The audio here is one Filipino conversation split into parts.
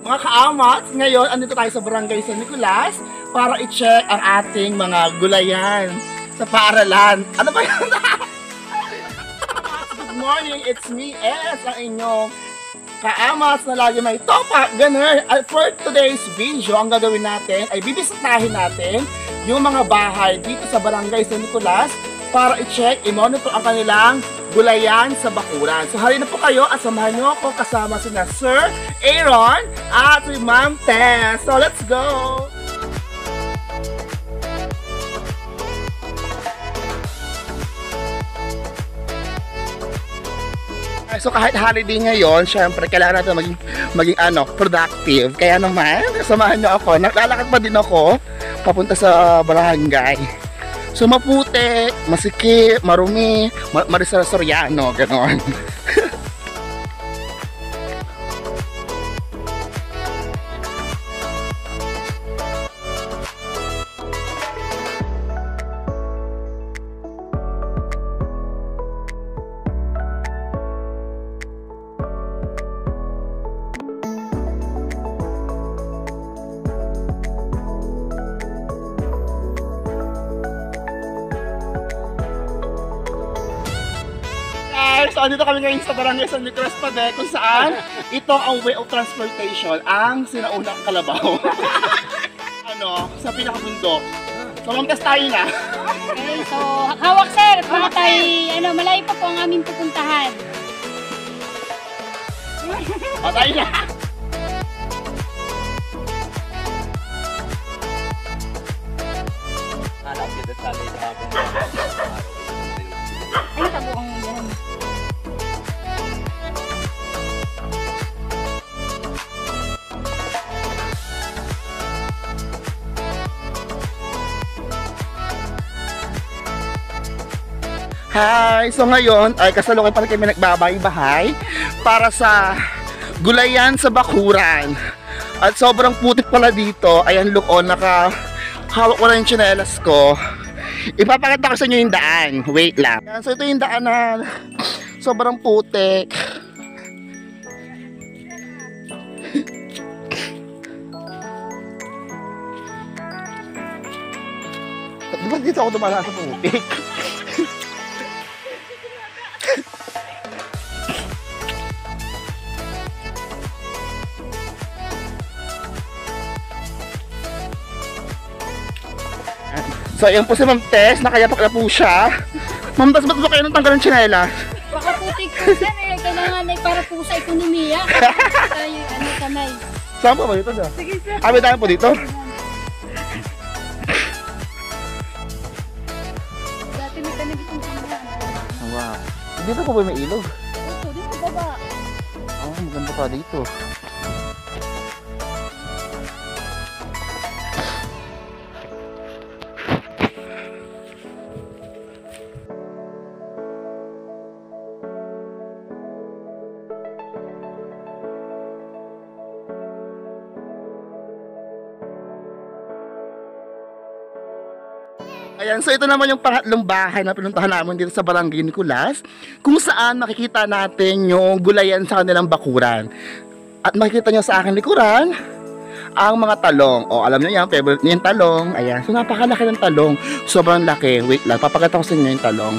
Mga kaamats, ngayon andito tayo sa Barangay San Nicolas para i-check ang ating mga gulayan sa paaralan. Ano ba yun? Good morning, it's me, Es, ang inyong kaamats na lagi may topa, ganun. For today's video, ang gagawin natin ay bibisitahin natin yung mga bahay dito sa Barangay San Nicolas para i-check, i-monitor ang kanilang gulayan sa bakuran. So halina po kayo at samahan nyo ako kasama sina Sir Aaron at si Ma'am Tess. So let's go! So kahit holiday ngayon, syempre kailangan natin maging productive. Kaya naman, samahan nyo ako. Naglalakad pa din ako papunta sa barangay. So maputi, masikip, marumi, Maricel Soriano, gano'n. So, andito kami ngayon sa Barangay San Nicolas Pade, kung saan ito ang way of transportation, ang sinaunang kalabaw. Sa pinakabundok. So, mamtas tayo na. Okay, so, hawak sir, para tayo, malayo pa po ang aming pupuntahan. O, tayo na. Ay, tabo ang yan. Hi! So ngayon ay kasalukuyan pala kami nagbabahay-bahay para sa gulayan sa bakuran. At sobrang putik pala dito. Ayan, look on, nakahawak ko na yung tsinelas ko. Ipapakita ko sa inyo yung daan. Wait lang. So ito yung daan na sobrang putik. Di ba dito ako dumala sa putik? So ayan po si Ma'am Tess, nakayapak na po siya. Ma'am Tess, ba't ba kayo nang tanggal ng tsinelas? Baka putik po sir kailangan ay para po sa ekonomiya. Tayo, kamay. Saan po ba dito? Sige sir. May daan po dito? Dati may tanig itong kamay. Wow. Dito po ba may ilog? Ito, dito baba. Maganda pa dito. Ayan, so ito naman yung pangatlong bahay na pinuntahan namin dito sa Barangay Nicolas, kung saan makikita natin yung gulayan sa kanilang bakuran. At makikita nyo sa aking likuran ang mga talong. O, alam nyo yan, favorite nyo yung talong. Ayan, so napakalaki ng talong. Sobrang laki. Wait lang, papakita ko sa inyo yung talong.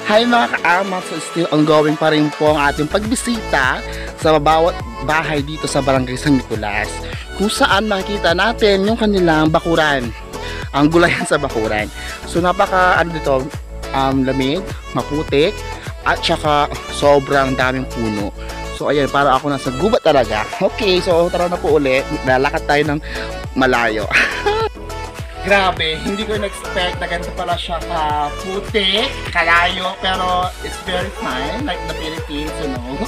Hi mga ka-amats, so still ongoing pa rin po ang ating pagbisita sa bawat bahay dito sa Barangay San Nicolas, kung saan makikita natin yung kanilang bakuran, ang gulayan sa bakuran. So napaka lamig, maputik, at saka sobrang daming puno. So ayan, para ako nasa gubat talaga. Okay, so tara na po ulit, lalakad tayo ng malayo. Grabe, hindi ko na-expect na ganito pala siya ka-putik, kalayo, pero it's very fine, like the Philippines, you know.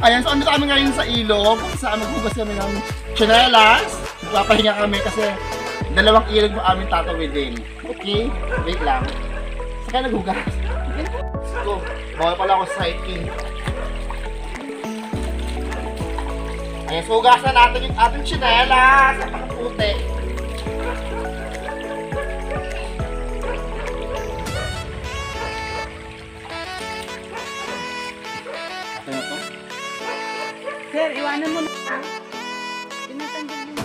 Ayan, so andito kami ngayon sa ilog, kung saan maghugas kami ng tsinelas. Magpapahinga kami kasi dalawang ilog po aming tatawidin. Okay? Wait lang. Saka naghugas. Go. Bawal pala ako sa hiking. Ayan, sugasan natin yung ating tsinelas sa pakaputi. Okay na to? Sir, iwanan mo na. Tinatanggal mo.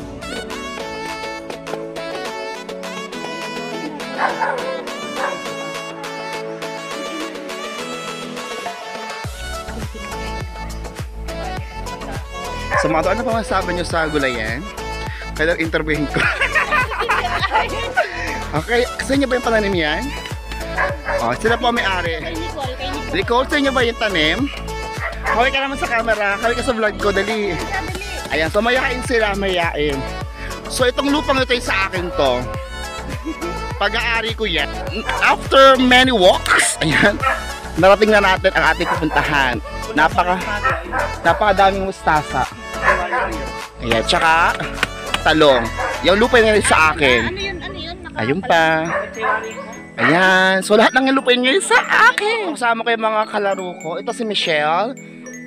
So mga to, ano pa masasabi nyo sa gulayan? Kaya interviewin ko. Okay, sa inyo ba yung pananim yan? Oh, sila po may-ari. Kay Nicole, kay Nicole. Nicole, sa inyo ba yung tanim? Kawin ka naman sa camera, kawin ka sa vlog ko, dali. Ayan, so mayain sila, mayain. So itong lupang ito yung sa akin to. Pag-aari ko yan. After many walks, ayan, narating na natin ang ating pupuntahan. Napakadaming mustasa. Ayan, tsaka talong. Yung lupa yun sa akin. Ano yun? Ano yun? Ayun pa. Ayan. So lahat ng lupa yun sa akin. Kasama ko yung mga kalaro ko. Ito si Michelle.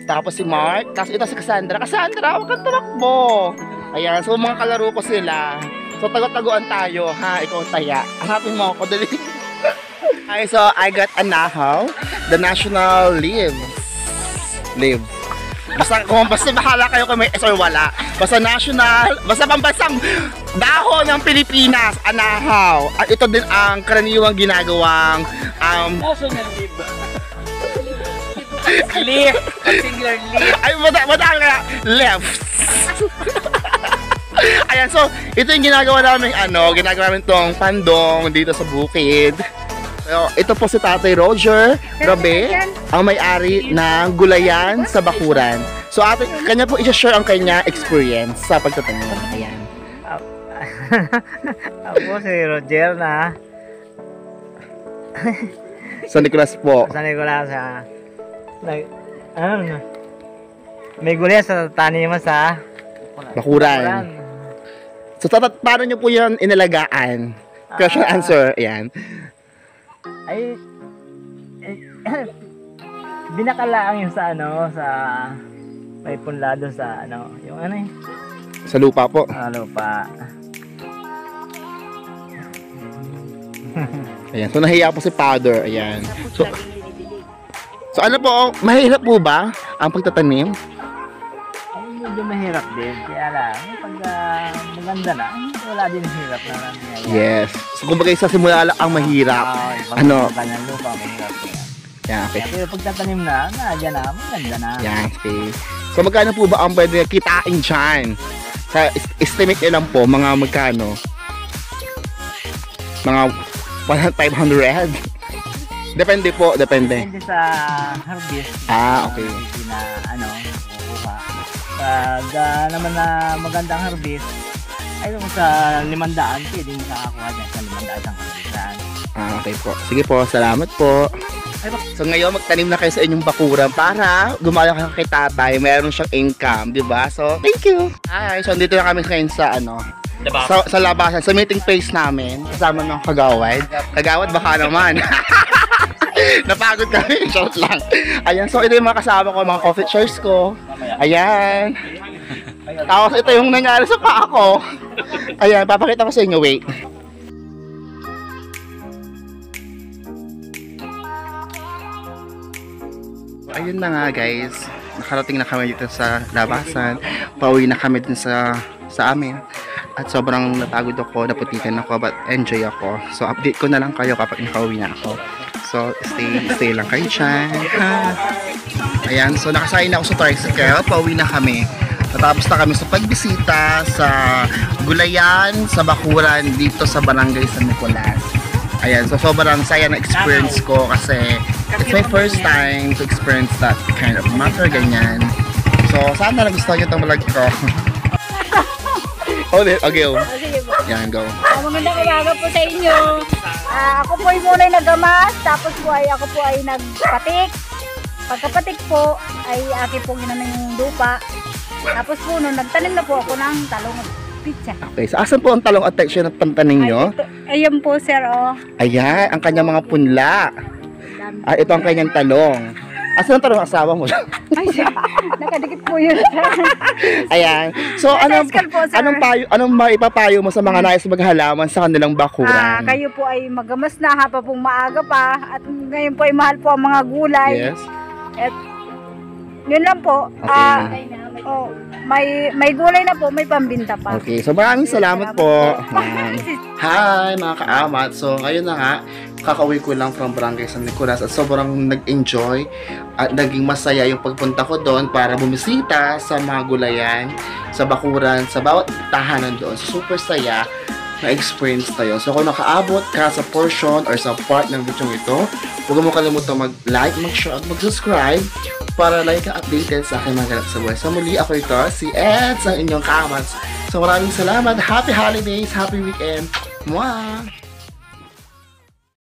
Tapos si Mark. Tapos ito si Cassandra. Cassandra, huwag kang tumakbo. Ayan. So mga kalaro ko sila. So tago-taguan tayo. Ha? Ikaw taya. Hanapin mo ako. Dali. Okay, so I got a nahaw. The national live. Basta kung basta bahala kayo kung may S or wala. Basta national, basta pambansang dahon ng Pilipinas, anahaw. At ito din ang karaniwang ginagawang National leave. Leave. Singular leave. ay madami na left. Ayan, so ito yung ginagawa namin ginagawa namin tong pandong dito sa bukid. So, ito po si Tatay Roger Grabe, ang may-ari ng gulayan sa Bakuran. So, kanya po i-share ang kanya experience sa pagtatanim. Ayan. Ako si Roger na Sa Nicolas po. sa Nicolas may gulay sa taniman sa Bakuran. So, paano nyo po yan inalagaan? Question answer. Ayan. ay binakalaan yung sa sa may punlado sa yung Sa lupa po. lupa. Ayan. So, nahiya po si Powder. Ayan. So ano po, mahirap po ba ang pagtatanim? Ay, medyo mahirap din. Kaya lang, pag maganda na, wala din hirap na nangyayari. Yes. So, kumbaga sa simula lang ang mahirap. Kanyang lupa, mahirap yan. Yan, okay. Pero pagtatanim na, nadyan na, maganda na. Yan, okay. So, magkano po ba ang pwede kitain dyan? Sa estimate nyo lang po, mga magkano? Mga 500? Depende po, depende. Depende sa harvest. Okay. Hindi na, kukuha. Pag naman na magandang harvest, ay yung sa 500, pwede mo nakakuha dyan sa 500 ang harvestan. Okay po. Sige po, salamat po. So ngayon magtanim na kayo sa inyong bakuran para gumaya kayo kay tatay, meron siyang income, di ba? So, thank you. Hi, so dito na kami ngayon sa sa labasan, sa meeting place namin, kasama ng kagawad. Kagawad baka naman. Napagod kami, short lang. Ayan, so ito yung mga kasama ko, mga coffee chairs ko. Ayan. Tapos ito yung nangyari sa paa ko. Ayan, papakita ko sa inyo, wait. Ayun na nga guys, nakarating na kami dito sa labasan. Pauwi na kami din sa amin. At sobrang napagod ako, naputikan ako, but enjoy ako. So update ko na lang kayo kapag nakauwi na ako. So stay lang kayo dyan. Ayan, so nakasakay na ako sa tricycle, pauwi na kami. Natapos na kami sa pagbisita sa gulayan, sa bakuran dito sa Barangay San Nicolas. Ayan, so sobrang saya na experience ko kasi it's my first time to experience that kind of matter, ganyan. So sana nagustuhan nyo itong vlog ko. Okay, go. Sige po. Yan, go. Magandang umaga po sa inyo. Ako po ay muna nagamas, tapos po ay ako po ay nagpatik. Pagkapatik po ay akin po ginanong yung lupa. Tapos po nung nagtanim na po ako ng talong at pizza. Okay, so asan po ang talong at texture na pantanin nyo? Ayan po sir, oh. Ayan, ang kanyang mga punla. At ito ang kanyang talong. Asan ang tanong asawa mo? Ay, nakadikit po yun. Ayan. So, Nasa-school po, sir. anong maipapayo mo sa mga nais maghalaman sa kanilang bakuran? Kayo po ay magamas na hapa pong maaga pa at ngayon po ay mahal po ang mga gulay. Yes. At yun lang po. Okay. May gulay na po, may pambinta pa. Okay, so maraming salamat po. Hi mga kaamat. So ngayon na nga, kakauwi ko lang from Barangay San Nicolas at sobrang nag-enjoy at naging masaya yung pagpunta ko doon para bumisita sa mga gulayan, sa bakuran, sa bawat tahanan doon. So super saya na experience tayo. So kung nakaabot ka sa portion or sa part ng video ito, huwag mo kalimutan mag-like, mag-share at mag-subscribe para like ka updated sa aking mga ganap sa buhay. So muli ako ito, si Eds, ang inyong kamats. So maraming salamat. Happy holidays, happy weekend. Mwah!